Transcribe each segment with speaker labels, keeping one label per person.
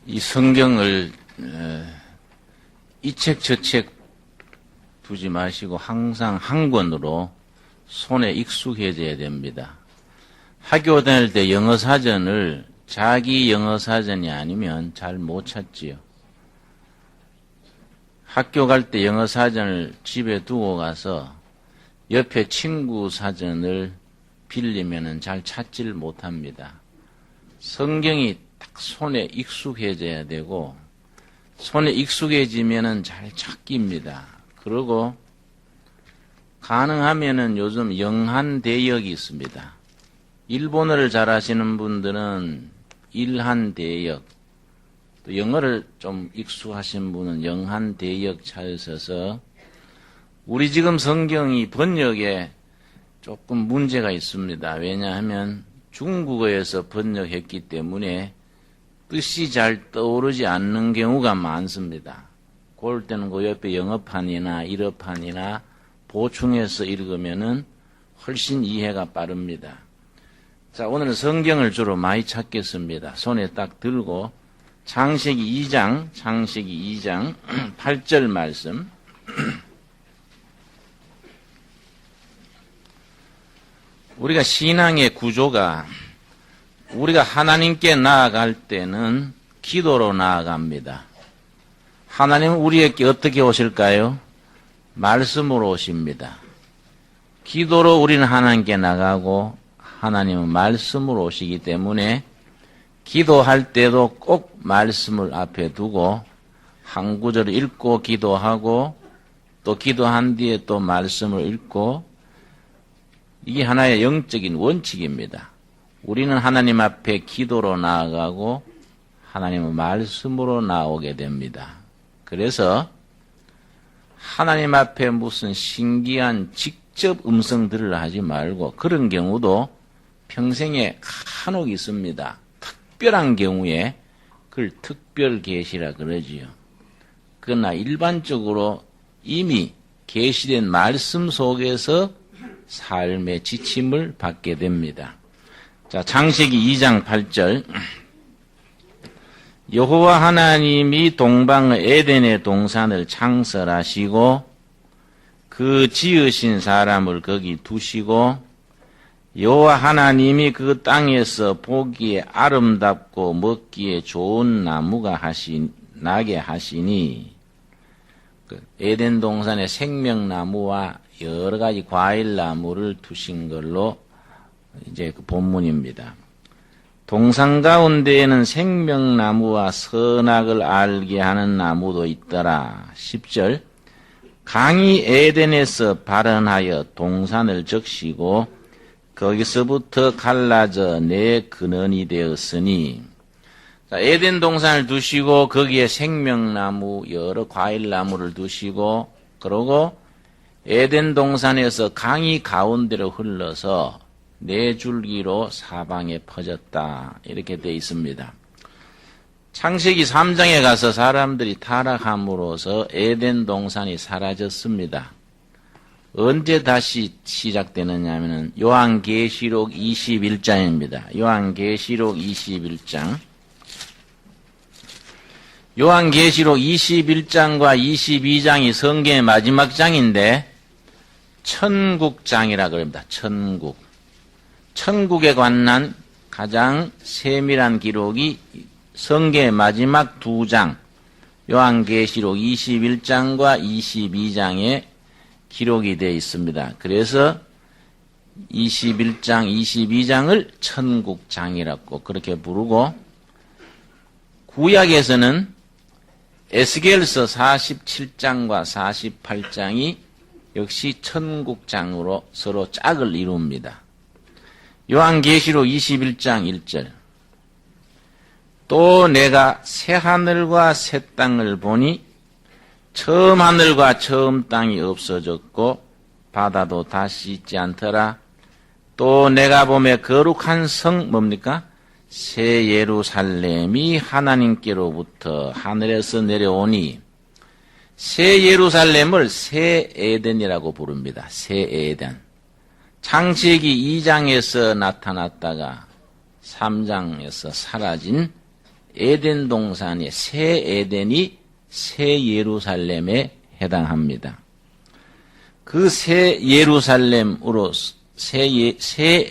Speaker 1: 이 성경을 이 책 저 책 두지 마시고 항상 한 권으로 손에 익숙해져야 됩니다. 학교 다닐 때 영어 사전을 자기 영어 사전이 아니면 잘 못 찾지요. 학교 갈 때 영어 사전을 집에 두고 가서 옆에 친구 사전을 빌리면은 잘 찾지를 못합니다. 성경이 딱 손에 익숙해져야 되고 손에 익숙해지면은 잘 찾깁니다. 그리고 가능하면은 요즘 영한대역이 있습니다. 일본어를 잘하시는 분들은 일한대역, 또 영어를 좀 익숙하신 분은 영한대역 찾으셔서 우리 지금 성경이 번역에 조금 문제가 있습니다. 왜냐하면 중국어에서 번역했기 때문에 뜻이 잘 떠오르지 않는 경우가 많습니다. 그럴 때는 그 옆에 영어판이나 일어판이나 보충해서 읽으면은 훨씬 이해가 빠릅니다. 자, 오늘은 성경을 주로 많이 찾겠습니다. 손에 딱 들고 창세기 2장 8절 말씀. 우리가 신앙의 구조가 우리가 하나님께 나아갈 때는 기도로 나아갑니다. 하나님은 우리에게 어떻게 오실까요? 말씀으로 오십니다. 기도로 우리는 하나님께 나가고 하나님은 말씀으로 오시기 때문에 기도할 때도 꼭 말씀을 앞에 두고 한 구절을 읽고 기도하고 또 기도한 뒤에 또 말씀을 읽고 이게 하나의 영적인 원칙입니다. 우리는 하나님 앞에 기도로 나아가고 하나님은 말씀으로 나오게 됩니다. 그래서 하나님 앞에 무슨 신기한 직접 음성 들으려 하지 말고 그런 경우도 평생에 간혹 있습니다. 특별한 경우에 그걸 특별 계시라 그러지요. 그러나 일반적으로 이미 계시된 말씀 속에서 삶의 지침을 받게 됩니다. 자, 창세기 2장 8절. 여호와 하나님이 동방의 에덴의 동산을 창설하시고 그 지으신 사람을 거기 두시고 여호와 하나님이 그 땅에서 보기에 아름답고 먹기에 좋은 나무가 나게 하시니 그 에덴 동산의 생명나무와 여러 가지 과일나무를 두신 걸로 이제 그 본문입니다. 동산 가운데에는 생명나무와 선악을 알게 하는 나무도 있더라. 10절. 강이 에덴에서 발원하여 동산을 적시고 거기서부터 갈라져 내 근원이 되었으니. 자, 에덴 동산을 두시고 거기에 생명나무 여러 과일나무를 두시고 그러고 에덴 동산에서 강이 가운데로 흘러서 네 줄기로 사방에 퍼졌다. 이렇게 되어 있습니다. 창세기 3장에 가서 사람들이 타락함으로써 에덴 동산이 사라졌습니다. 언제 다시 시작되느냐 하면 요한계시록 21장입니다. 요한계시록 21장. 요한계시록 21장과 22장이 성경의 마지막 장인데 천국장이라 그럽니다. 천국. 천국에 관한 가장 세밀한 기록이 성경의 마지막 두 장, 요한계시록 21장과 22장에 기록이 되어 있습니다. 그래서 21장, 22장을 천국장이라고 그렇게 부르고 구약에서는 에스겔서 47장과 48장이 역시 천국장으로 서로 짝을 이룹니다. 요한계시록 21장 1절. 또 내가 새 하늘과 새 땅을 보니 처음 하늘과 처음 땅이 없어졌고 바다도 다시 있지 않더라. 또 내가 보매 거룩한 성 뭡니까? 새 예루살렘이 하나님께로부터 하늘에서 내려오니 새 예루살렘을 새 에덴이라고 부릅니다. 새 에덴. 창세기 2장에서 나타났다가 3장에서 사라진 에덴 동산의 새 에덴이 새 예루살렘에 해당합니다. 그 새 예루살렘으로 새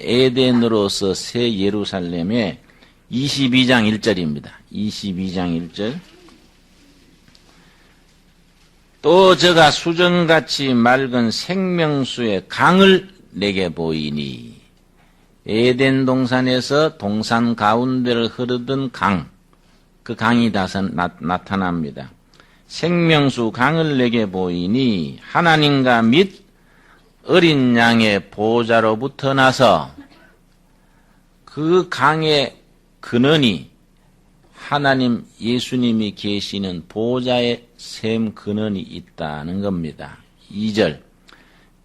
Speaker 1: 에덴으로서 새 예루살렘의 22장 1절입니다. 22장 1절. 또 저가 수정같이 맑은 생명수의 강을 내게 보이니 에덴 동산에서 동산 가운데를 흐르던 강, 그 강이 나타납니다. 생명수 강을 내게 보이니 하나님과 및 어린 양의 보호자로부터 나서 그 강의 근원이 하나님 예수님이 계시는 보호자의 샘 근원이 있다는 겁니다. 2절.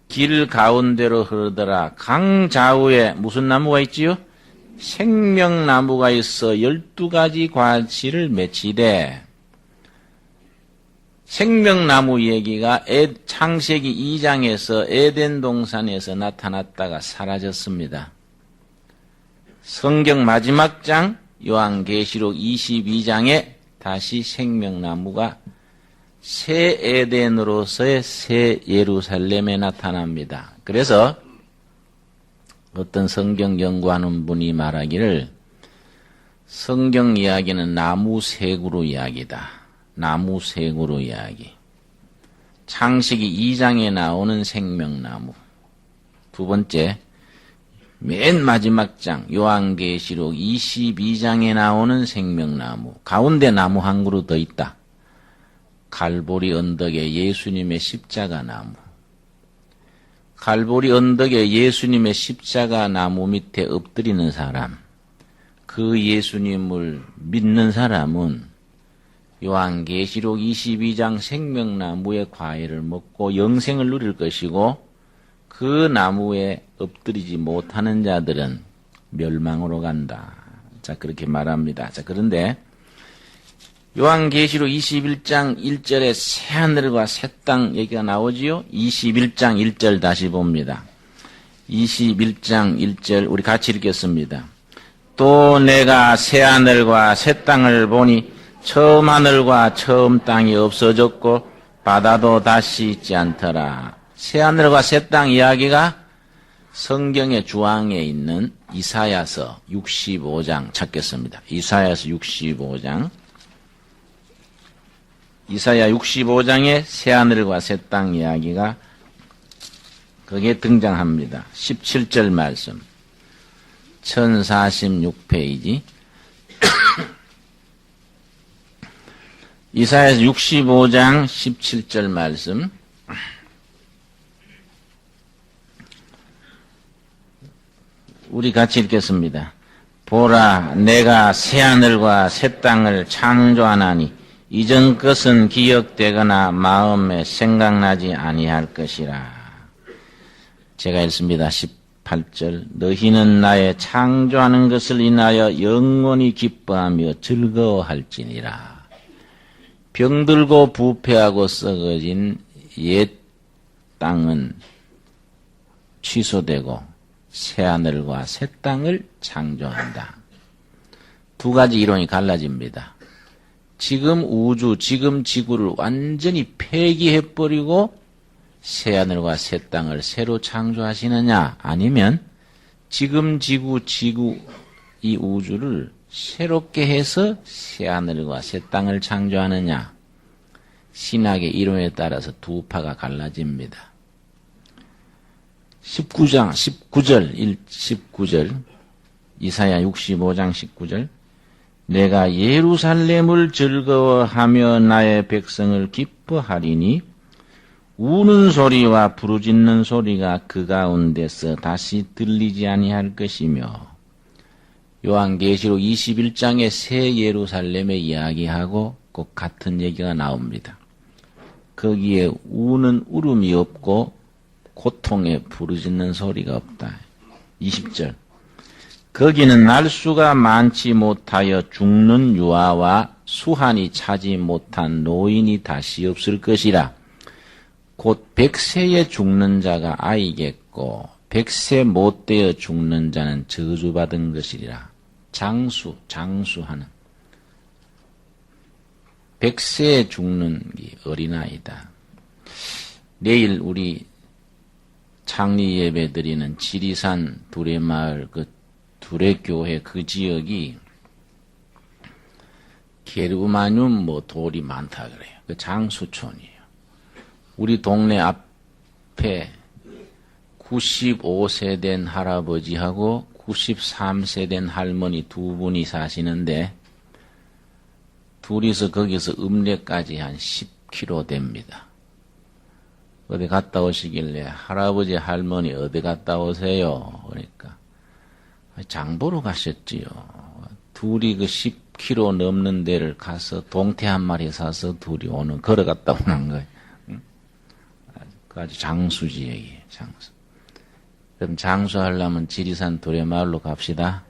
Speaker 1: 길 가운데로 흐르더라. 강 좌우에 무슨 나무가 있지요? 생명나무가 있어 12가지 과실을 맺히되, 생명나무 얘기가 창세기 2장에서 에덴 동산에서 나타났다가 사라졌습니다. 성경 마지막 장 요한계시록 22장에 다시 생명나무가 새 에덴으로서의 새 예루살렘에 나타납니다. 그래서 어떤 성경 연구하는 분이 말하기를 성경 이야기는 나무색으로 이야기다. 나무색으로 이야기. 창세기 2장에 나오는 생명나무. 두 번째, 맨 마지막 장 요한계시록 22장에 나오는 생명나무. 가운데 나무 한 그루 더 있다. 갈보리 언덕에 예수님의 십자가 나무. 갈보리 언덕에 예수님의 십자가 나무 밑에 엎드리는 사람, 그 예수님을 믿는 사람은 요한계시록 22장 생명나무의 과일을 먹고 영생을 누릴 것이고, 그 나무에 엎드리지 못하는 자들은 멸망으로 간다. 자, 그렇게 말합니다. 자, 그런데 요한계시록 21장 1절에 새하늘과 새 땅 얘기가 나오지요. 21장 1절 다시 봅니다. 21장 1절 우리 같이 읽겠습니다. 또 내가 새하늘과 새 땅을 보니 처음 하늘과 처음 땅이 없어졌고 바다도 다시 있지 않더라. 새하늘과 새 땅 이야기가 성경의 주황에 있는 이사야서 65장 찾겠습니다. 이사야서 65장. 이사야 65장의 새하늘과 새 땅 이야기가 거기에 등장합니다. 17절 말씀. 1046페이지. 이사야 65장 17절 말씀. 우리 같이 읽겠습니다. 보라, 내가 새하늘과 새 땅을 창조하나니 이전 것은 기억되거나 마음에 생각나지 아니할 것이라. 제가 읽습니다. 18절. 너희는 나의 창조하는 것을 인하여 영원히 기뻐하며 즐거워할지니라. 병들고 부패하고 썩어진 옛 땅은 취소되고 새하늘과 새 땅을 창조한다. 두 가지 이론이 갈라집니다. 지금 우주, 지금 지구를 완전히 폐기해버리고 새하늘과 새 땅을 새로 창조하시느냐, 아니면 지금 지구 이 우주를 새롭게 해서 새하늘과 새 땅을 창조하느냐, 신학의 이론에 따라서 두 파가 갈라집니다. 19장 19절 이사야 65장 19절. 내가 예루살렘을 즐거워하며 나의 백성을 기뻐하리니 우는 소리와 부르짖는 소리가 그 가운데서 다시 들리지 아니할 것이며. 요한계시록 21장의 새 예루살렘의 이야기하고 꼭 같은 얘기가 나옵니다. 거기에 우는 울음이 없고 고통에 부르짖는 소리가 없다. 20절. 거기는 날수가 많지 못하여 죽는 유아와 수한이 차지 못한 노인이 다시 없을 것이라. 곧 100세에 죽는 자가 아이겠고 100세 못 되어 죽는 자는 저주받은 것이리라. 장수하는. 100세에 죽는 어린아이다. 내일 우리 창리 예배 드리는 지리산 두레마을 그 두레교회 그 지역이 게르마늄 돌이 많다 그래요. 그 장수촌이에요. 우리 동네 앞에 95세 된 할아버지하고 93세 된 할머니 두 분이 사시는데 둘이서 거기서 읍내까지 한 10km 됩니다. 어디 갔다 오시길래 할아버지 할머니 어디 갔다 오세요? 그러니까 장 보러 가셨지요. 둘이 그 10km 넘는 데를 가서 동태 한 마리 사서 둘이 걸어갔다 오는 거예요. 아주 장수 지역이에요. 장수. 그럼 장수하려면 지리산 두레마을로 갑시다.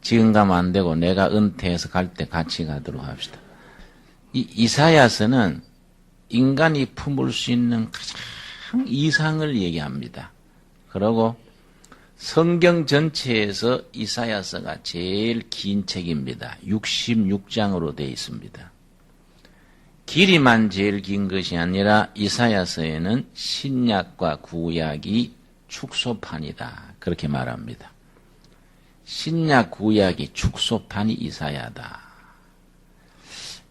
Speaker 1: 지금 가면 안 되고 내가 은퇴해서 갈 때 같이 가도록 합시다. 이사야서는 인간이 품을 수 있는 가장 이상을 얘기합니다. 그리고 성경 전체에서 이사야서가 제일 긴 책입니다. 66장으로 되어 있습니다. 길이만 제일 긴 것이 아니라 이사야서에는 신약과 구약이 축소판이다. 그렇게 말합니다. 신약 구약이 축소판이 이사야다.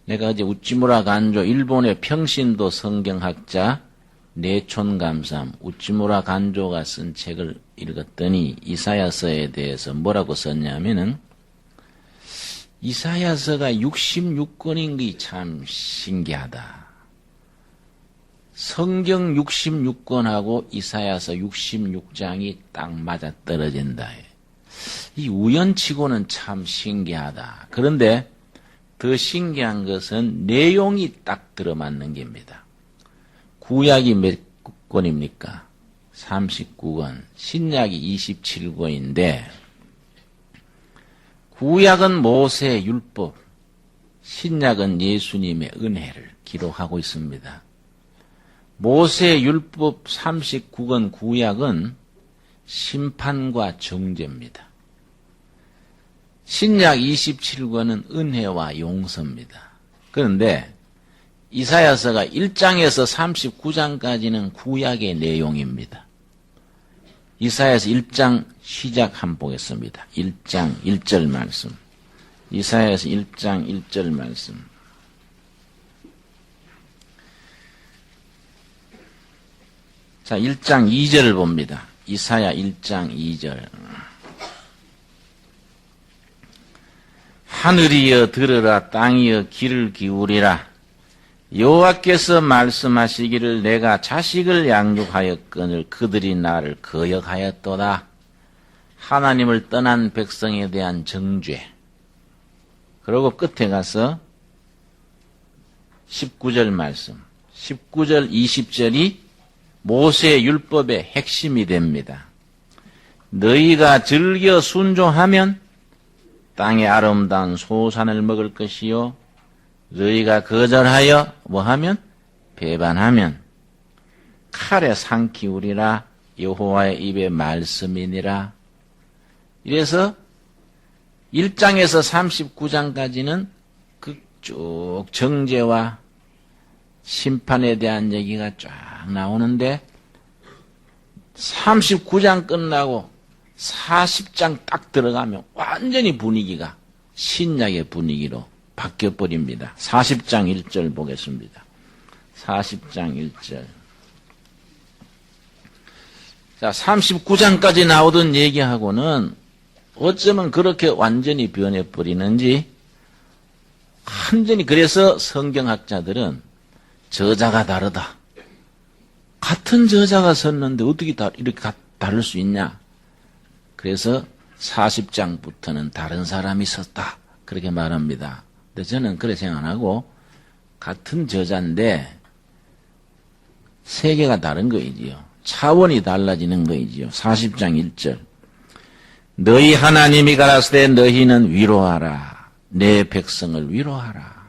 Speaker 1: 내가 어제 우찌무라 간조 일본의 평신도 성경학자 내촌감삼 우찌무라 간조가 쓴 책을 읽었더니 이사야서에 대해서 뭐라고 썼냐면은 이사야서가 66권인 게 참 신기하다. 성경 66권하고 이사야서 66장이 딱 맞아 떨어진다. 이 우연치고는 참 신기하다. 그런데 더 신기한 것은 내용이 딱 들어맞는 겁니다. 구약이 몇 권입니까? 39권, 신약이 27권인데 구약은 모세의 율법, 신약은 예수님의 은혜를 기록하고 있습니다. 모세의 율법 39권 구약은 심판과 정죄입니다. 신약 27권은 은혜와 용서입니다. 그런데 이사야서가 1장에서 39장까지는 구약의 내용입니다. 이사야서 1장 시작 한번 보겠습니다. 1장 1절 말씀. 이사야서 1장 1절 말씀. 자, 1장 2절을 봅니다. 이사야 1장 2절. 하늘이여 들으라, 땅이여 귀를 기울이라. 여호와께서 말씀하시기를 내가 자식을 양육하였거늘 그들이 나를 거역하였도다. 하나님을 떠난 백성에 대한 정죄. 그리고 끝에 가서 19절 말씀. 19절 20절이 모세의 율법의 핵심이 됩니다. 너희가 즐겨 순종하면 땅의 아름다운 소산을 먹을 것이요 너희가 거절하여 뭐하면 배반하면 칼에 상 키우리라 여호와의 입의 말씀이니라. 이래서 1장에서 39장까지는 쭉 정죄와 심판에 대한 얘기가 쫙 나오는데 39장 끝나고 40장 딱 들어가면 완전히 분위기가 신약의 분위기로 바뀌어버립니다. 40장 1절 보겠습니다. 40장 1절. 자, 39장까지 나오던 얘기하고는 어쩌면 그렇게 완전히 변해버리는지 완전히 그래서 성경학자들은 저자가 다르다. 같은 저자가 썼는데 어떻게 이렇게 다를 수 있냐. 그래서 40장부터는 다른 사람이 썼다. 그렇게 말합니다. 근데 저는 그렇게 생각 안 하고 같은 저자인데 세계가 다른 거이지요. 차원이 달라지는 거이지요. 40장 1절. 너희 하나님이 가라사대 너희는 위로하라. 내 백성을 위로하라.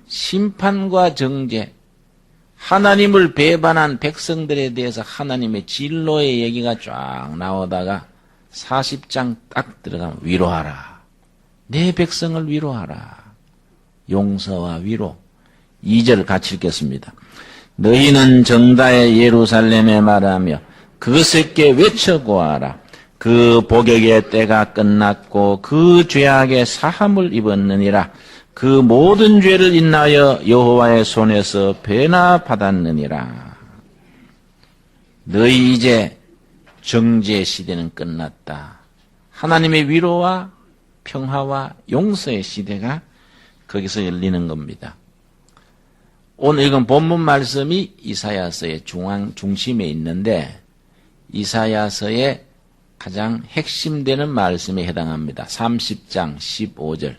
Speaker 1: 심판과 정죄. 하나님을 배반한 백성들에 대해서 하나님의 진로의 얘기가 쫙 나오다가 40장 딱 들어가면 위로하라. 내 백성을 위로하라. 용서와 위로. 2절 같이 읽겠습니다. 너희는 정다의 예루살렘에 말하며 그것에게 외쳐고하라. 그 복역의 때가 끝났고 그 죄악의 사함을 입었느니라. 그 모든 죄를 인하여 여호와의 손에서 배나 받았느니라. 너희 이제 정죄의 시대는 끝났다. 하나님의 위로와 평화와 용서의 시대가 거기서 열리는 겁니다. 오늘 읽은 본문 말씀이 이사야서의 중심에 있는데 이사야서의 가장 핵심되는 말씀에 해당합니다. 30장 15절.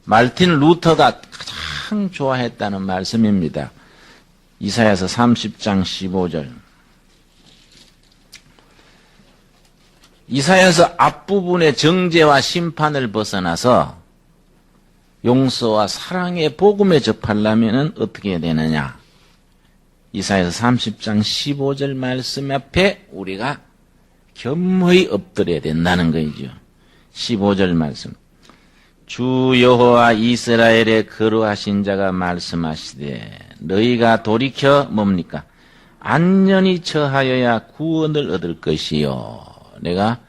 Speaker 1: 말틴 루터가 가장 좋아했다는 말씀입니다. 이사야서 30장 15절. 이사야서 앞부분의 정죄와 심판을 벗어나서 용서와 사랑의 복음에 접하려면 어떻게 해야 되느냐? 이사야서 30장 15절 말씀 앞에 우리가 겸허히 엎드려야 된다는 거이죠. 15절 말씀. 주 여호와 이스라엘의 거룩하신 자가 말씀하시되 너희가 돌이켜 뭡니까? 안전히 처하여야 구원을 얻을 것이요. 내가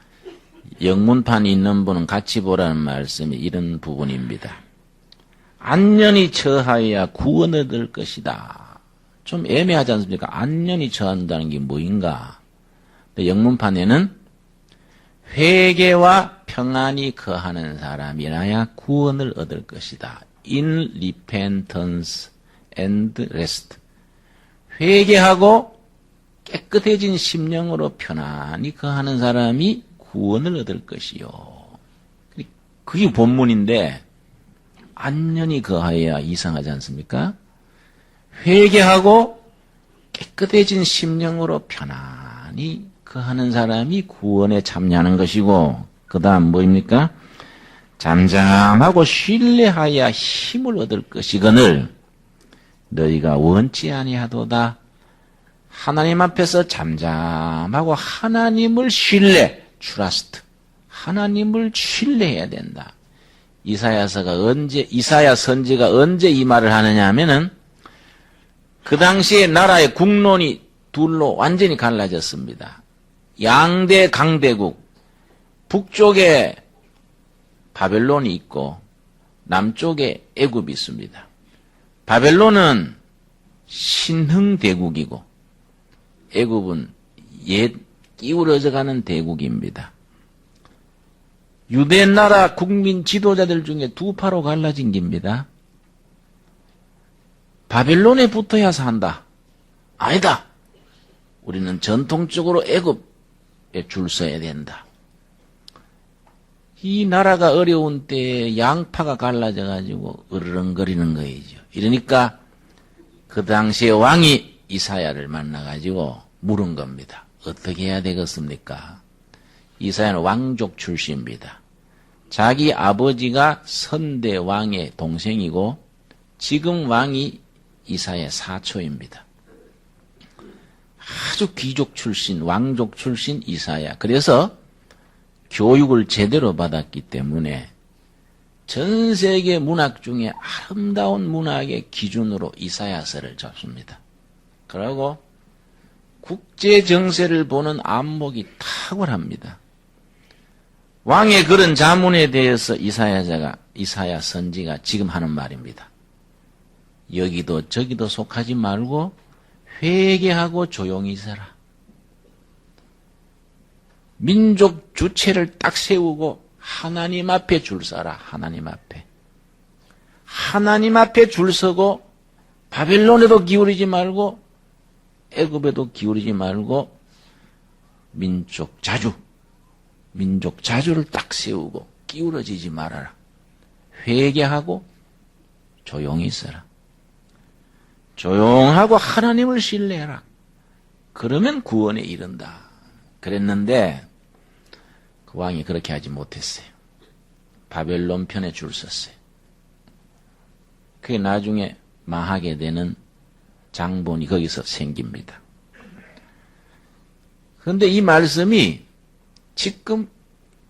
Speaker 1: 영문판이 있는 분은 같이 보라는 말씀이 이런 부분입니다. 안전히 처하여야 구원을 얻을 것이다. 좀 애매하지 않습니까? 안전히 처한다는 게 뭐인가? 영문판에는 회개와 평안이 거하는 사람이라야 구원을 얻을 것이다. In repentance and rest. 회개하고 깨끗해진 심령으로 편안히 거하는 사람이 구원을 얻을 것이요. 그게 본문인데 안전히 거하여야 이상하지 않습니까? 회개하고 깨끗해진 심령으로 편안히 거하는 사람이 구원에 참여하는 것이고 그 다음 뭐입니까? 잠잠하고 신뢰하여 힘을 얻을 것이거늘 너희가 원치 아니하도다. 하나님 앞에서 잠잠하고 하나님을 trust. 하나님을 신뢰해야 된다. 이사야 선지가 언제 이 말을 하느냐 하면은 그 당시에 나라의 국론이 둘로 완전히 갈라졌습니다. 양대 강대국, 북쪽에 바벨론이 있고 남쪽에 애굽이 있습니다. 바벨론은 신흥대국이고 애굽은 옛 끼우러져가는 대국입니다. 유대 나라 국민 지도자들 중에 두 파로 갈라진 겁니다. 바벨론에 붙어야 산다. 아니다. 우리는 전통적으로 애굽에 줄 서야 된다. 이 나라가 어려운 때에 양파가 갈라져가지고 으르렁거리는 거이죠. 이러니까 그 당시에 왕이 이사야를 만나가지고 물은 겁니다. 어떻게 해야 되겠습니까? 이사야는 왕족 출신입니다. 자기 아버지가 선대 왕의 동생이고 지금 왕이 이사야 사초입니다. 아주 귀족 출신, 왕족 출신 이사야. 그래서 교육을 제대로 받았기 때문에 전 세계 문학 중에 아름다운 문학의 기준으로 이사야서를 잡습니다. 그리고 국제 정세를 보는 안목이 탁월합니다. 왕의 그런 자문에 대해서 이사야 선지가 지금 하는 말입니다. 여기도 저기도 속하지 말고 회개하고 조용히 있어라. 민족 주체를 딱 세우고 하나님 앞에 줄 서라. 하나님 앞에. 하나님 앞에 줄 서고 바벨론에도 기울이지 말고 애굽에도 기울이지 말고 민족 자주를 딱 세우고 기울어지지 말아라. 회개하고 조용히 있어라. 조용하고 하나님을 신뢰해라. 그러면 구원에 이른다. 그랬는데 그 왕이 그렇게 하지 못했어요. 바벨론 편에 줄 섰어요. 그게 나중에 망하게 되는 장본이 거기서 생깁니다. 그런데 이 말씀이 지금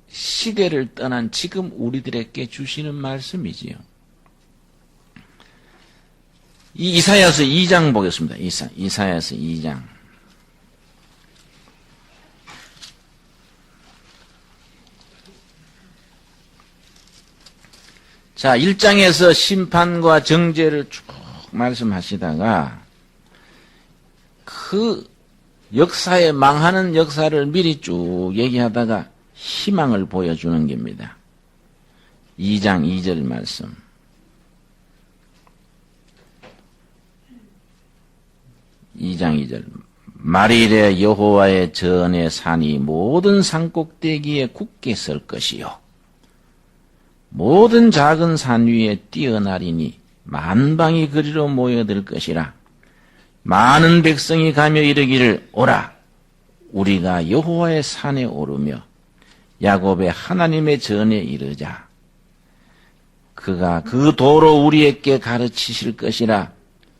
Speaker 1: 시대를 떠난 지금 우리들에게 주시는 말씀이지요. 이사야서 2장 보겠습니다. 이사야서 2장. 자, 1장에서 심판과 정죄를 쭉 말씀하시다가 그 역사에 망하는 역사를 미리 쭉 얘기하다가 희망을 보여주는 겁니다. 2장 2절 말씀. 2장 2절. 말일에 여호와의 전의 산이 모든 산꼭대기에 굳게 설 것이요 모든 작은 산 위에 뛰어나리니 만방이 그리로 모여들 것이라. 많은 백성이 가며 이르기를 오라 우리가 여호와의 산에 오르며 야곱의 하나님의 전에 이르자. 그가 그 도로 우리에게 가르치실 것이라.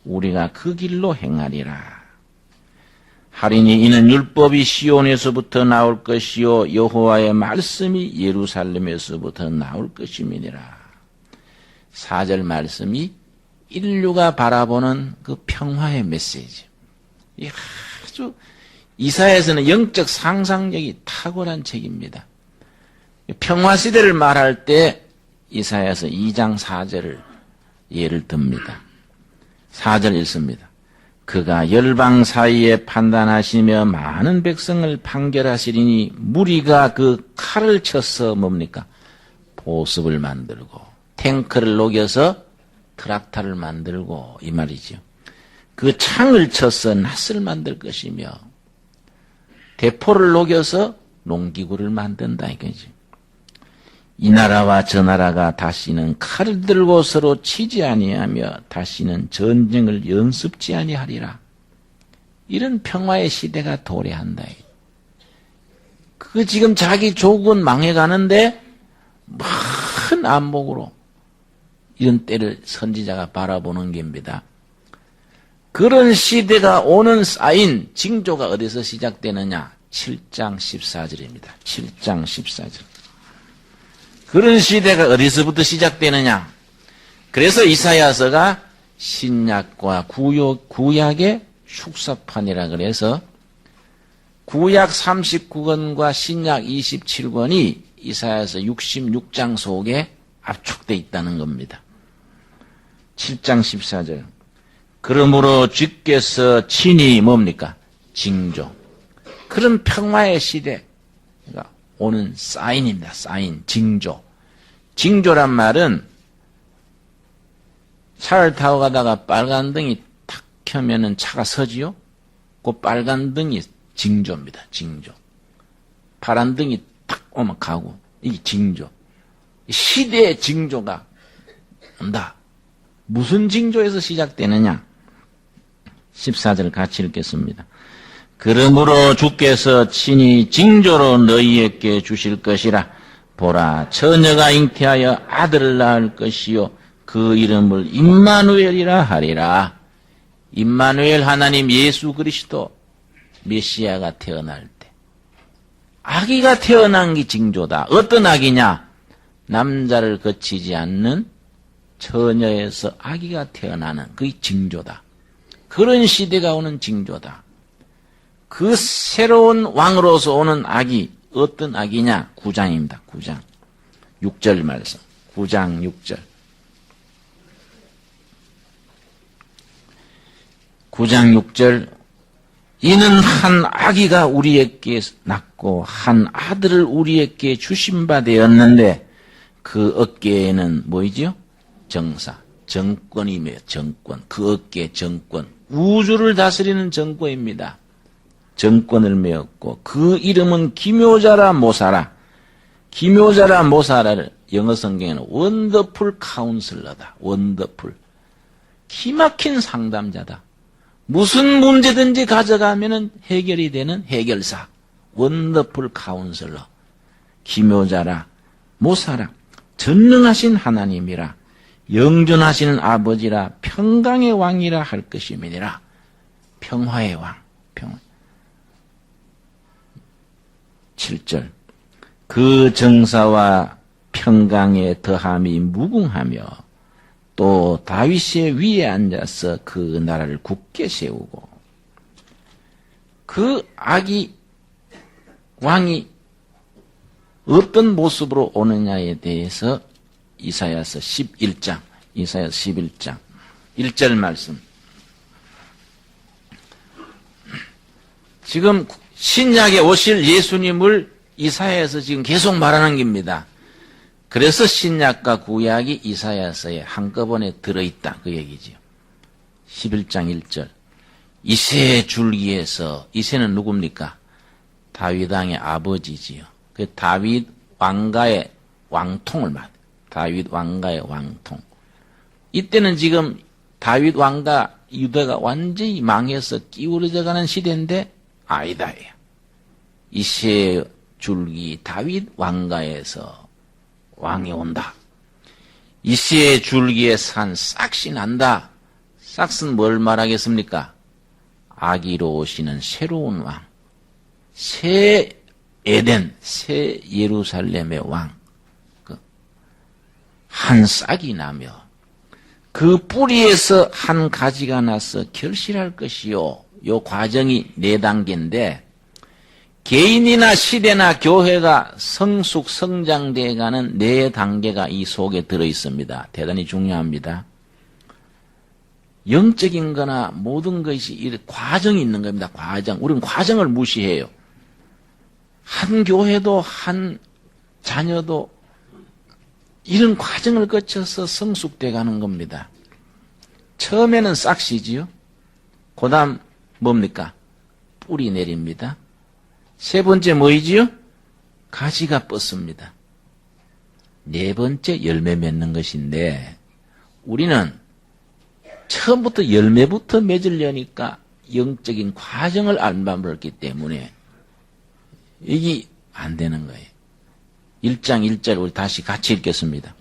Speaker 1: 우리가 그 길로 행하리라. 하리니 이는 율법이 시온에서부터 나올 것이요 여호와의 말씀이 예루살렘에서부터 나올 것임이니라. 4절 말씀이 인류가 바라보는 그 평화의 메시지. 아주 이사야서는 영적 상상력이 탁월한 책입니다. 평화 시대를 말할 때 이사야서 2장 4절을 예를 듭니다. 4절 읽습니다. 그가 열방 사이에 판단하시며 많은 백성을 판결하시리니 무리가 그 칼을 쳐서 뭡니까? 보습을 만들고 탱크를 녹여서 트락타를 만들고 이 말이죠. 그 창을 쳐서 낫을 만들 것이며 대포를 녹여서 농기구를 만든다 이거지. 이 나라와 저 나라가 다시는 칼을 들고 서로 치지 아니하며 다시는 전쟁을 연습지 아니하리라. 이런 평화의 시대가 도래한다. 그 지금 자기 조국은 망해가는데 큰 안목으로 이런 때를 선지자가 바라보는 겁니다. 그런 시대가 오는 사인 징조가 어디서 시작되느냐? 7장 14절입니다. 7장 14절. 그런 시대가 어디서부터 시작되느냐? 그래서 이사야서가 신약과 구약의 축사판이라 그래서 구약 39권과 신약 27권이 이사야서 66장 속에 압축되어 있다는 겁니다. 7장 14절. 그러므로 주께서 친히 뭡니까? 징조. 그런 평화의 시대. 그러니까 오는 사인입니다. 사인, 징조. 징조란 말은 차를 타고 가다가 빨간 등이 탁 켜면은 차가 서지요? 그 빨간 등이 징조입니다. 징조. 파란 등이 탁 오면 가고. 이게 징조. 시대의 징조가 온다. 무슨 징조에서 시작되느냐? 14절 같이 읽겠습니다. 그러므로 주께서 친히 징조로 너희에게 주실 것이라. 보라, 처녀가 잉태하여 아들을 낳을 것이요 그 이름을 임마누엘이라 하리라. 임마누엘 하나님 예수 그리스도 메시아가 태어날 때 아기가 태어난 게 징조다. 어떤 아기냐? 남자를 거치지 않는 처녀에서 아기가 태어나는 그게 징조다. 그런 시대가 오는 징조다. 그 새로운 왕으로서 오는 아기, 어떤 아기냐? 9장입니다. 9장. 6절 말씀. 9장 6절. 9장 6절. 이는 한 아기가 우리에게 낳고 한 아들을 우리에게 주신 바 되었는데 그 어깨에는 뭐이지요? 정사. 정권이며 정권. 그 어깨에 정권. 우주를 다스리는 정권입니다. 정권을 메었고 그 이름은 기묘자라 모사라. 기묘자라 모사라를 영어 성경에는 원더풀 카운슬러다. 원더풀. 기막힌 상담자다. 무슨 문제든지 가져가면은 해결이 되는 해결사. 원더풀 카운슬러. 기묘자라 모사라. 전능하신 하나님이라. 영존하시는 아버지라. 평강의 왕이라 할 것임이니라. 평화의 왕. 평화. 7절. 그 정사와 평강의 더함이 무궁하며 또 다윗의 위에 앉아서 그 나라를 굳게 세우고 그 아기 왕이 어떤 모습으로 오느냐에 대해서 이사야서 11장 1절 말씀. 지금 신약에 오실 예수님을 이사야에서 지금 계속 말하는 겁니다. 그래서 신약과 구약이 이사야서에 한꺼번에 들어있다 그 얘기지요. 11장 1절. 이새 줄기에서, 이새는 누굽니까? 다윗 왕의 아버지지요. 그 다윗 왕가의 왕통을 말. 다윗 왕가의 왕통. 이때는 지금 다윗 왕가 유다가 완전히 망해서 끼우러져가는 시대인데 아니다. 이새 줄기 다윗 왕가에서 왕이 온다. 이새 줄기에 산 싹이 난다. 싹은 뭘 말하겠습니까? 아기로 오시는 새로운 왕. 새 에덴, 새 예루살렘의 왕. 한 싹이 나며 그 뿌리에서 한 가지가 나서 결실할 것이요. 요 과정이 4단계인데 개인이나 시대나 교회가 성숙 성장돼가는 4단계가 이 속에 들어있습니다. 대단히 중요합니다. 영적인 거나 모든 것이 과정이 있는 겁니다. 과정. 우리는 과정을 무시해요. 한 교회도 한 자녀도 이런 과정을 거쳐서 성숙돼 가는 겁니다. 처음에는 싹시지요. 그 다음 뭡니까? 뿌리 내립니다. 세 번째 뭐이지요? 가지가 뻗습니다. 네 번째 열매 맺는 것인데 우리는 처음부터 열매부터 맺으려니까 영적인 과정을 안 밟았기 때문에 이게 안 되는 거예요. 1장 1절 우리 다시 같이 읽겠습니다.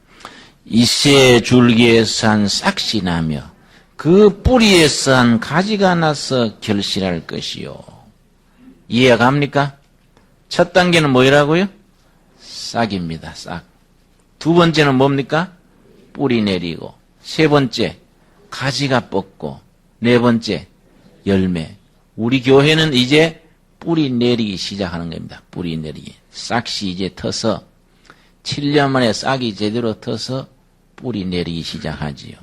Speaker 1: 이새 줄기에서 한 싹이 나며 그 뿌리에서 한 가지가 나서 결실할 것이요. 이해가 갑니까? 첫 단계는 뭐라고요? 싹입니다. 싹. 두 번째는 뭡니까? 뿌리 내리고. 세 번째 가지가 뻗고. 네 번째 열매. 우리 교회는 이제 뿌리 내리기 시작하는 겁니다. 뿌리 내리기. 싹이 이제 터서 7년 만에 싹이 제대로 터서 뿌리 내리기 시작하지요.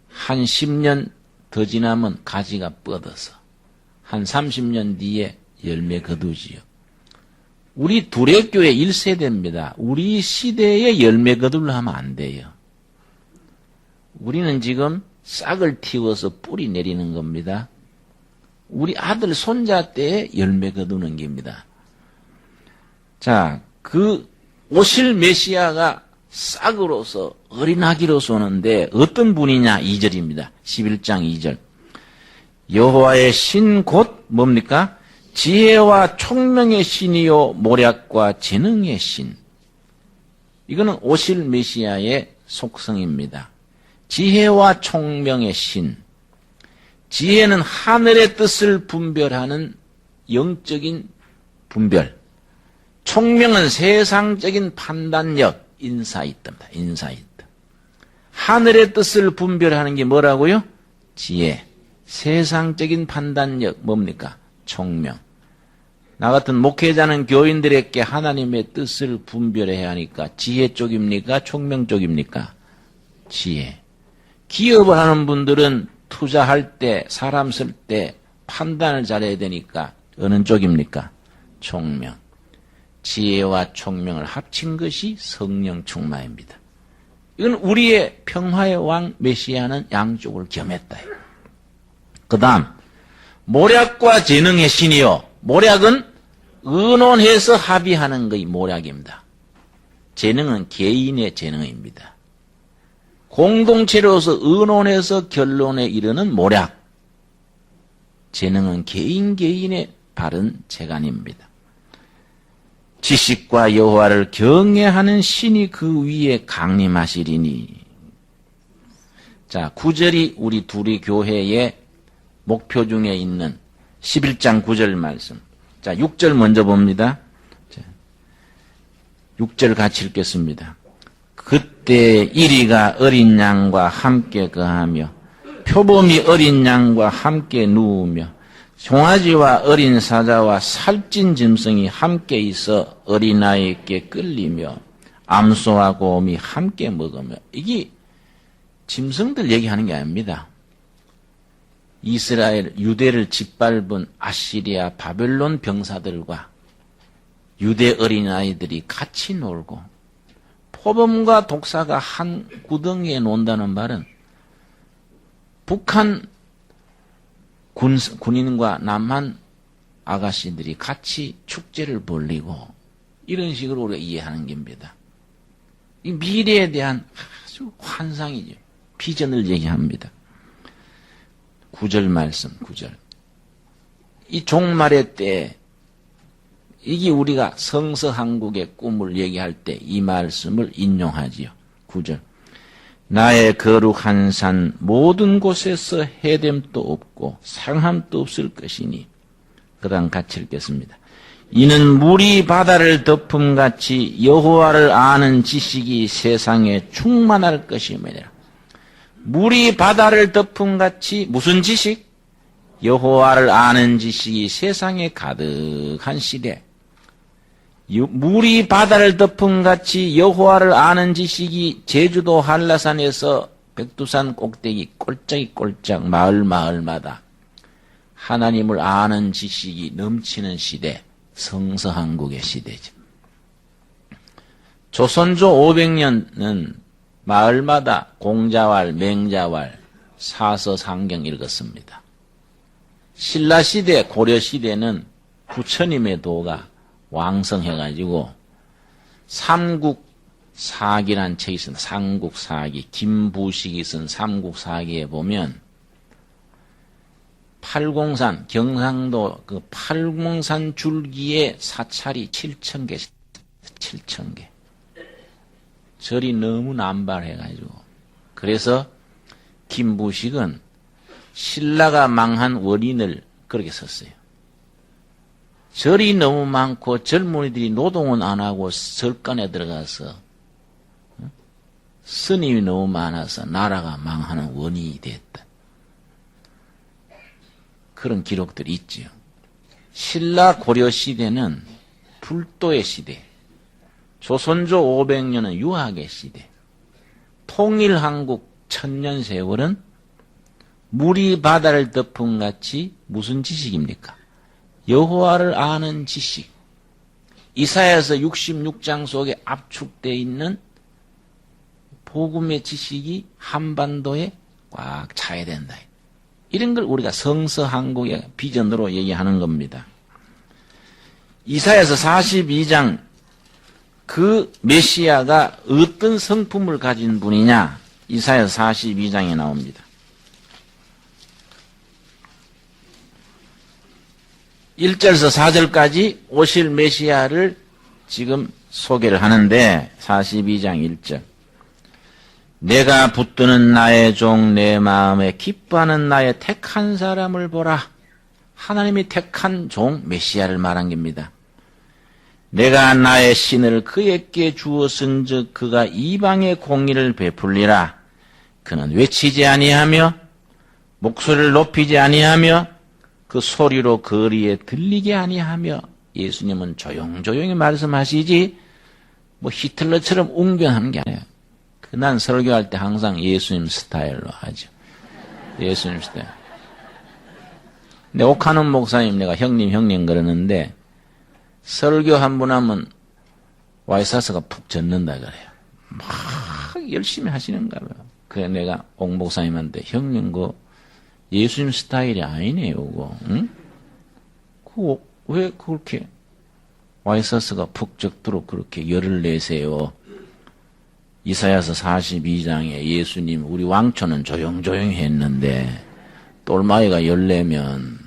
Speaker 1: 한 10년 더 지나면 가지가 뻗어서 한 30년 뒤에 열매 거두지요. 우리 두레교회 1세대입니다. 우리 시대에 열매 거둘러 하면 안 돼요. 우리는 지금 싹을 틔워서 뿌리 내리는 겁니다. 우리 아들 손자 때에 열매 거두는 겁니다. 자, 그 오실 메시아가 싹으로서 어린아기로서 오는데 어떤 분이냐 2절입니다. 11장 2절. 여호와의 신 곧 뭡니까? 지혜와 총명의 신이요 모략과 재능의 신. 이거는 오실 메시아의 속성입니다. 지혜와 총명의 신. 지혜는 하늘의 뜻을 분별하는 영적인 분별. 총명은 세상적인 판단력, 인사이트입니다. 인사이트. 하늘의 뜻을 분별하는 게 뭐라고요? 지혜. 세상적인 판단력 뭡니까? 총명. 나 같은 목회자는 교인들에게 하나님의 뜻을 분별해야 하니까 지혜 쪽입니까? 총명 쪽입니까? 지혜. 기업을 하는 분들은 투자할 때, 사람 쓸 때 판단을 잘해야 되니까 어느 쪽입니까? 총명. 지혜와 총명을 합친 것이 성령 충만입니다. 이건 우리의 평화의 왕 메시아는 양쪽을 겸했다. 그 다음 모략과 재능의 신이요. 모략은 의논해서 합의하는 것이 모략입니다. 재능은 개인의 재능입니다. 공동체로서 의논해서 결론에 이르는 모략. 재능은 개인의 바른 재간입니다. 지식과 여호와를 경외하는 신이 그 위에 강림하시리니. 자, 9절이 우리 둘이 교회의 목표 중에 있는 11장 9절 말씀. 자, 6절 먼저 봅니다. 자, 6절 같이 읽겠습니다. 그때 이리가 어린 양과 함께 거하며 표범이 어린 양과 함께 누우며 송아지와 어린 사자와 살찐 짐승이 함께 있어 어린아이에게 끌리며 암소와 곰이 함께 먹으며. 이게 짐승들 얘기하는 게 아닙니다. 이스라엘 유대를 짓밟은 아시리아 바벨론 병사들과 유대 어린아이들이 같이 놀고 포범과 독사가 한 구덩이에 논다는 말은 북한 군인과 남한 아가씨들이 같이 축제를 벌리고 이런 식으로 우리가 이해하는 겁니다. 이 미래에 대한 아주 환상이죠. 비전을 얘기합니다. 9절 말씀, 9절. 이 종말의 때, 이게 우리가 성서한국의 꿈을 얘기할 때 이 말씀을 인용하지요. 9절. 나의 거룩한 산 모든 곳에서 해됨도 없고 상함도 없을 것이니. 그 다음 같이 읽겠습니다. 이는 물이 바다를 덮음같이 여호와를 아는 지식이 세상에 충만할 것임이니라. 물이 바다를 덮음같이 무슨 지식? 여호와를 아는 지식이 세상에 가득한 시대. 물이 바다를 덮음같이 여호와를 아는 지식이 제주도 한라산에서 백두산 꼭대기 꼴짝꼴짝 마을마다 하나님을 아는 지식이 넘치는 시대, 성서한국의 시대죠. 조선조 500년은 마을마다 공자왈, 맹자왈, 사서상경 읽었습니다. 신라시대, 고려시대는 부처님의 도가 왕성해가지고 삼국사기란 책이 있습니다. 삼국사기, 김부식이 쓴 삼국사기에 보면 팔공산, 경상도 그 팔공산 줄기에 사찰이 7,000개, 7,000개. 절이 너무 남발해가지고. 그래서 김부식은 신라가 망한 원인을 그렇게 썼어요. 절이 너무 많고 젊은이들이 노동은 안 하고 절간에 들어가서 스님이 너무 많아서 나라가 망하는 원인이 됐다. 그런 기록들이 있지요. 신라 고려 시대는 불도의 시대, 조선조 500년은 유학의 시대, 통일한국 천년 세월은 물이 바다를 덮음같이 무슨 지식입니까? 여호와를 아는 지식. 이사야서 66장 속에 압축되어 있는 복음의 지식이 한반도에 꽉 차야 된다. 이런 걸 우리가 성서한국의 비전으로 얘기하는 겁니다. 이사야서 42장 그 메시아가 어떤 성품을 가진 분이냐? 이사야서 42장에 나옵니다. 1절에서 4절까지 오실 메시아를 지금 소개를 하는데 42장 1절. 내가 붙드는 나의 종 내 마음에 기뻐하는 나의 택한 사람을 보라. 하나님이 택한 종 메시아를 말한 겁니다. 내가 나의 신을 그에게 주었은즉 그가 이방의 공의를 베풀리라. 그는 외치지 아니하며 목소리를 높이지 아니하며 그 소리로 거리에 들리게 아니하며. 예수님은 조용조용히 말씀하시지 뭐 히틀러처럼 웅변하는 게 아니에요. 난 설교할 때 항상 예수님 스타일로 하죠. 예수님 스타일. 근데 옥하는 목사님 내가 형님 그러는데 설교 한 번 하면 와이사스가 푹 젖는다 그래요. 막 열심히 하시는가 봐요. 그래 내가 옥 목사님한테 형님 그 예수님 스타일이 아니네요, 그거. 응? 그거 왜 그렇게 와이사스가 푹 적도록 그렇게 열을 내세요? 이사야서 42장에 예수님 우리 왕초는 조용조용히 했는데 똘마이가 열내면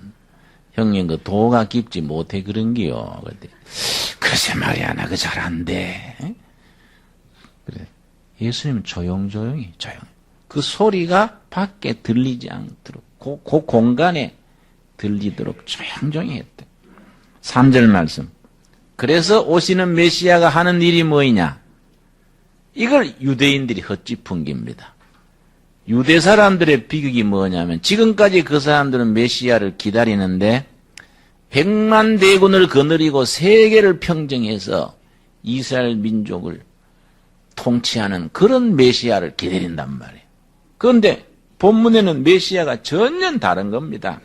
Speaker 1: 형님 그 도가 깊지 못해 그런기요. 글쎄 말이야 나 그 잘 안 돼. 그래 예수님은 조용조용히 그 소리가 밖에 들리지 않도록 그 공간에 들리도록 조용조용히 했대. 3절 말씀. 그래서 오시는 메시아가 하는 일이 뭐이냐? 이걸 유대인들이 헛짚은깁니다. 유대 사람들의 비극이 뭐냐면 지금까지 그 사람들은 메시아를 기다리는데 100만 대군을 거느리고 세계를 평정해서 이스라엘 민족을 통치하는 그런 메시아를 기다린단 말이에요. 그런데 본문에는 메시아가 전혀 다른 겁니다.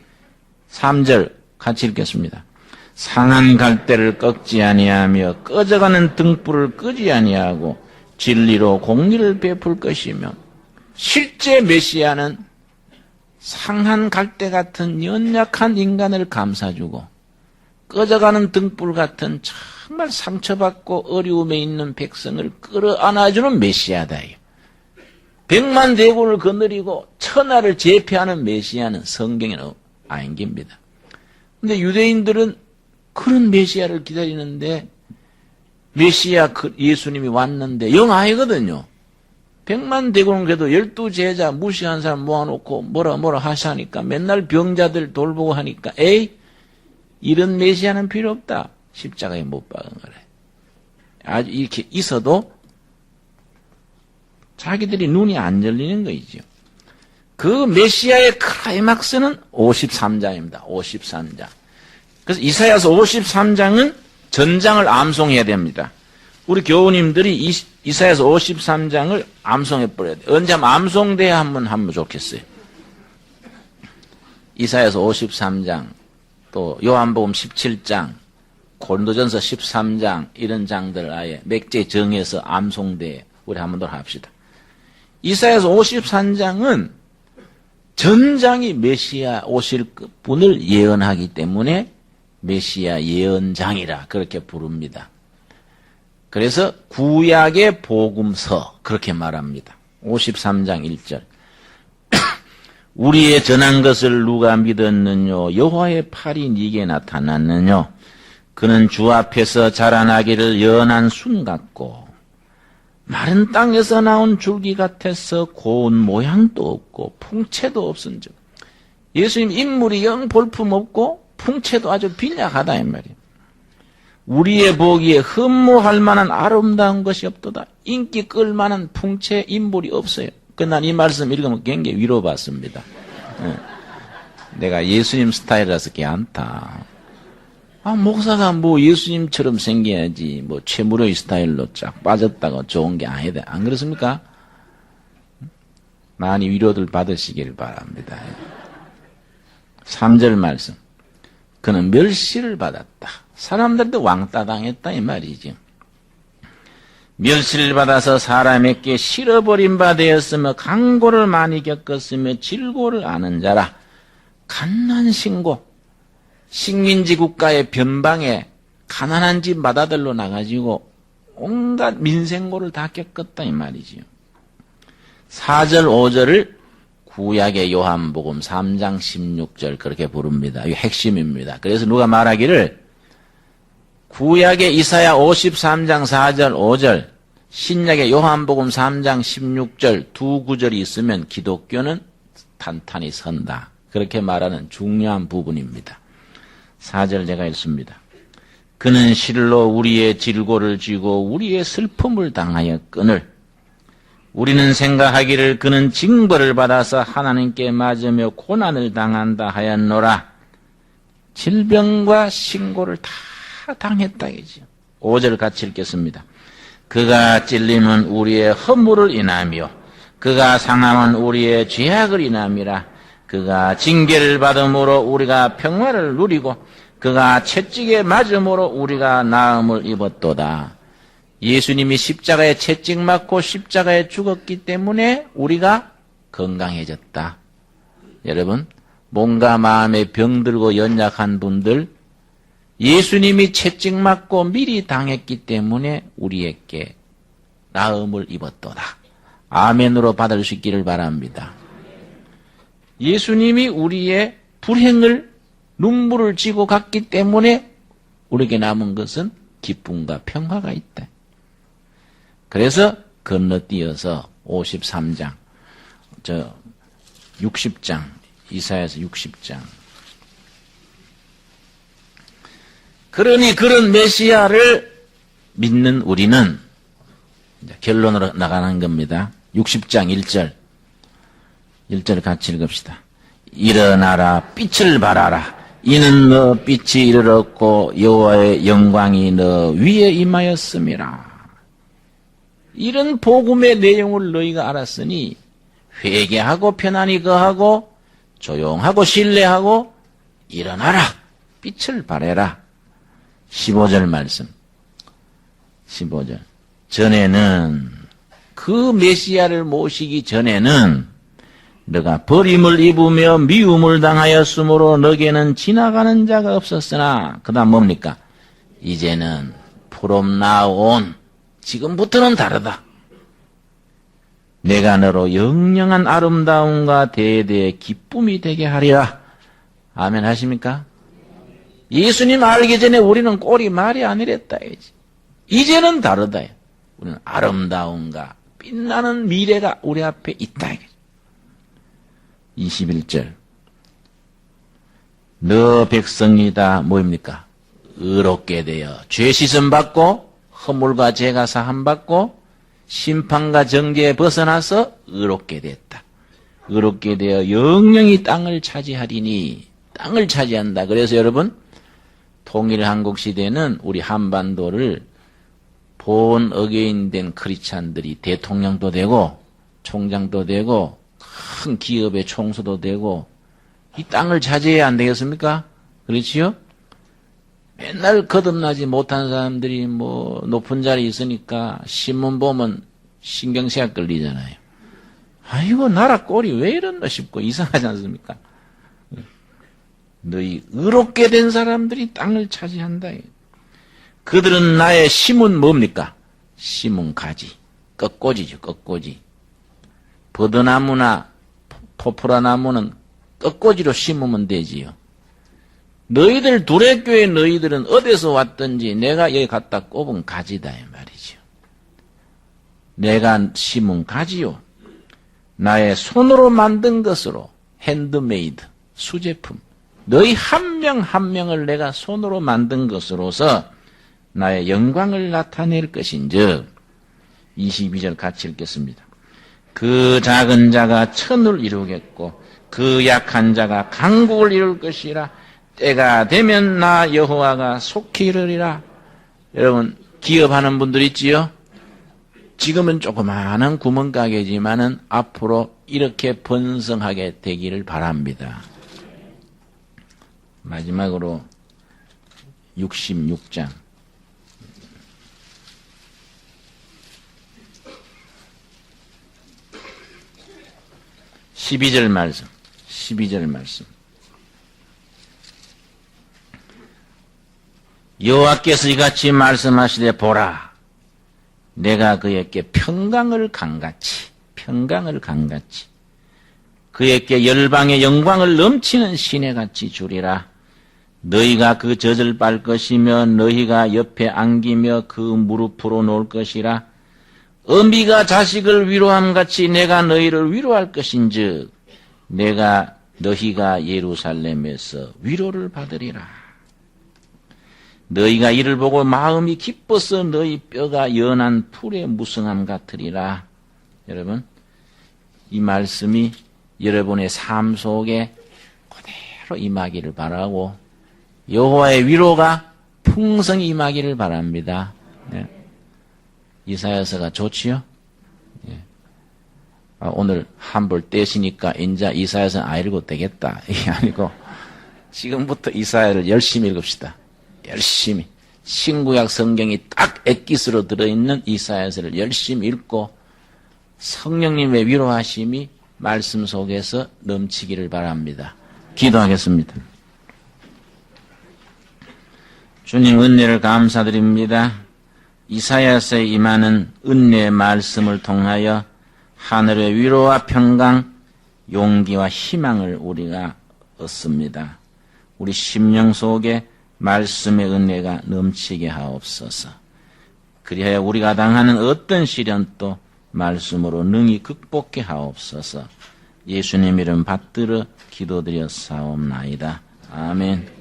Speaker 1: 3절 같이 읽겠습니다. 상한 갈대를 꺾지 아니하며 꺼져가는 등불을 끄지 아니하고 진리로 공리를 베풀 것이며, 실제 메시아는 상한 갈대 같은 연약한 인간을 감싸주고 꺼져가는 등불 같은 정말 상처받고 어려움에 있는 백성을 끌어안아주는 메시아다. 100만 대군을 거느리고 천하를 제패하는 메시아는 성경에는 안 깁니다. 그런데 유대인들은 그런 메시아를 기다리는데 메시아 예수님이 왔는데 영 아니거든요. 100만 대군은 그래도 12제자 무시한 사람 모아놓고 뭐라 하시니까 맨날 병자들 돌보고 하니까 에이 이런 메시아는 필요 없다. 십자가에 못 박은 거래. 아주 이렇게 있어도 자기들이 눈이 안 열리는 거이죠. 그 메시아의 클라이막스는 53장입니다. 53장. 그래서 이사야서 53장은 전장을 암송해야 됩니다. 우리 교우님들이 이사야서 53장을 암송해 버려야 돼요. 언제 암송대회 한번 하면 좋겠어요. 이사야서 53장, 또 요한복음 17장, 고린도전서 13장 이런 장들을 아예 맥제 정해서 암송대회 우리 한번 더 합시다. 이사야서 53장은 전장이 메시아 오실 분을 예언하기 때문에 메시아 예언장이라 그렇게 부릅니다. 그래서 구약의 복음서 그렇게 말합니다. 53장 1절. 우리의 전한 것을 누가 믿었느뇨? 여호와의 팔이 네게 나타났느뇨? 그는 주 앞에서 자라나기를 연한 순 같고 마른 땅에서 나온 줄기 같아서 고운 모양도 없고 풍채도 없은즉. 예수님 인물이 영 볼품없고 풍채도 아주 빈약하다 이 말이에요. 우리의 보기에 흠모할 만한 아름다운 것이 없도다. 인기 끌 만한 풍채 인물이 없어요. 난 이 말씀 읽으면 굉장히 위로받습니다. 내가 예수님 스타일이라서 괜찮다. 목사가 뭐 예수님처럼 생겨야지 뭐 최무료의 스타일로 쫙 빠졌다고 좋은 게 아니다. 안 그렇습니까? 많이 위로들 받으시길 바랍니다. 3절 말씀. 그는 멸시를 받았다. 사람들도 왕따 당했다 이 말이지. 멸시를 받아서 사람에게 실어버린 바 되었으며 강고를 많이 겪었으며 질고를 아는 자라. 갓난 신고. 식민지 국가의 변방에 가난한 집 마다들로 나가지고 온갖 민생고를 다 겪었다 이 말이지요. 4절 5절을 구약의 요한복음 3장 16절 그렇게 부릅니다. 이게 핵심입니다. 그래서 누가 말하기를 구약의 이사야 53장 4절 5절 신약의 요한복음 3장 16절 두 구절이 있으면 기독교는 탄탄히 선다. 그렇게 말하는 중요한 부분입니다. 4절 제가 읽습니다. 그는 실로 우리의 질고를 쥐고 우리의 슬픔을 당하여 끈을. 우리는 생각하기를 그는 징벌을 받아서 하나님께 맞으며 고난을 당한다 하였노라. 질병과 신고를 다 당했다 이죠. 5절 같이 읽겠습니다. 그가 찔림은 우리의 허물을 인하며 그가 상함은 우리의 죄악을 인함이라. 그가 징계를 받음으로 우리가 평화를 누리고 그가 채찍에 맞음으로 우리가 나음을 입었도다. 예수님이 십자가에 채찍 맞고 십자가에 죽었기 때문에 우리가 건강해졌다. 여러분, 몸과 마음에 병들고 연약한 분들 예수님이 채찍 맞고 미리 당했기 때문에 우리에게 나음을 입었도다. 아멘으로 받을 수 있기를 바랍니다. 예수님이 우리의 불행을 눈물을 지고 갔기 때문에 우리에게 남은 것은 기쁨과 평화가 있다. 그래서 건너뛰어서 53장, 60장, 이사야서 60장. 그러니 그런 메시아를 믿는 우리는 이제 결론으로 나가는 겁니다. 60장 1절. 1절 같이 읽읍시다. 일어나라 빛을 발하라. 이는 너 빛이 이르렀고 여호와의 영광이 너 위에 임하였음이라. 이런 복음의 내용을 너희가 알았으니 회개하고 편안히 거하고 조용하고 신뢰하고 일어나라. 빛을 발해라. 15절 말씀. 15절. 전에는 그 메시아를 모시기 전에는 너가 버림을 입으며 미움을 당하였으므로 너에게는 지나가는 자가 없었으나 그 다음 뭡니까? 이제는 from now on 지금부터는 다르다. 내가 너로 영영한 아름다움과 대대의 기쁨이 되게 하리라. 아멘 하십니까? 예수님 알기 전에 우리는 꼴이 말이 아니랬다. 이제는 다르다. 우리는 아름다움과 빛나는 미래가 우리 앞에 있다. 21절. 너 백성이다. 뭐입니까? 의롭게 되어 죄 씻음 받고 허물과 죄가 사함 받고 심판과 정죄에 벗어나서 의롭게 됐다. 의롭게 되어 영영이 땅을 차지하리니 땅을 차지한다. 그래서 여러분 통일한국 시대는 우리 한반도를 본 어게인된 크리스찬들이 대통령도 되고 총장도 되고 큰 기업의 총수도 되고 이 땅을 차지해야 안 되겠습니까? 그렇지요? 맨날 거듭나지 못한 사람들이 뭐 높은 자리에 있으니까 신문 보면 신경쇠약 걸리잖아요. 아이고 나라 꼴이 왜 이랬나 싶고 이상하지 않습니까? 너희 의롭게 된 사람들이 땅을 차지한다. 그들은 나의 심은 뭡니까? 심은 가지. 꺾꽂이죠. 꺾꽂이. 버드나무나 포프라나무는 꺾꽂이로 심으면 되지요. 너희들 두레교회 너희들은 어디서 왔든지 내가 여기 갖다 꼽은 가지다 이 말이죠. 내가 심은 가지요. 나의 손으로 만든 것으로 핸드메이드 수제품. 너희 한 명 한 명을 내가 손으로 만든 것으로서 나의 영광을 나타낼 것인즉 22절 같이 읽겠습니다. 그 작은 자가 천을 이루겠고 그 약한 자가 강국을 이룰 것이라. 때가 되면 나 여호와가 속히 이르리라. 여러분 기업하는 분들 있지요? 지금은 조그마한 구멍가게지만은 앞으로 이렇게 번성하게 되기를 바랍니다. 마지막으로 66장 12절 말씀 12절 말씀 여호와께서 이같이 말씀하시되 보라 내가 그에게 평강을 강같이 그에게 열방의 영광을 넘치는 시내같이 주리라. 너희가 그 젖을 빨 것이며 너희가 옆에 안기며 그 무릎으로 놓을 것이라. 어미가 자식을 위로함같이 내가 너희를 위로할 것인즉 너희가 예루살렘에서 위로를 받으리라. 너희가 이를 보고 마음이 기뻐서 너희 뼈가 연한 풀의 무성함 같으리라. 여러분 이 말씀이 여러분의 삶 속에 그대로 임하기를 바라고 여호와의 위로가 풍성히 임하기를 바랍니다. 네. 이사야서가 좋지요? 네. 오늘 한벌 떼시니까 인자 이사야서는 안 읽어도 되겠다. 이게 아니고 지금부터 이사야를 열심히 읽읍시다. 열심히 신구약 성경이 딱 엑기스로 들어있는 이사야서를 열심히 읽고 성령님의 위로하심이 말씀 속에서 넘치기를 바랍니다. 기도하겠습니다. 주님 은혜를 감사드립니다. 이사야서에 임하는 은혜의 말씀을 통하여 하늘의 위로와 평강, 용기와 희망을 우리가 얻습니다. 우리 심령 속에 말씀의 은혜가 넘치게 하옵소서. 그리하여 우리가 당하는 어떤 시련도 말씀으로 능히 극복해 하옵소서. 예수님 이름 받들어 기도드렸사옵나이다. 아멘.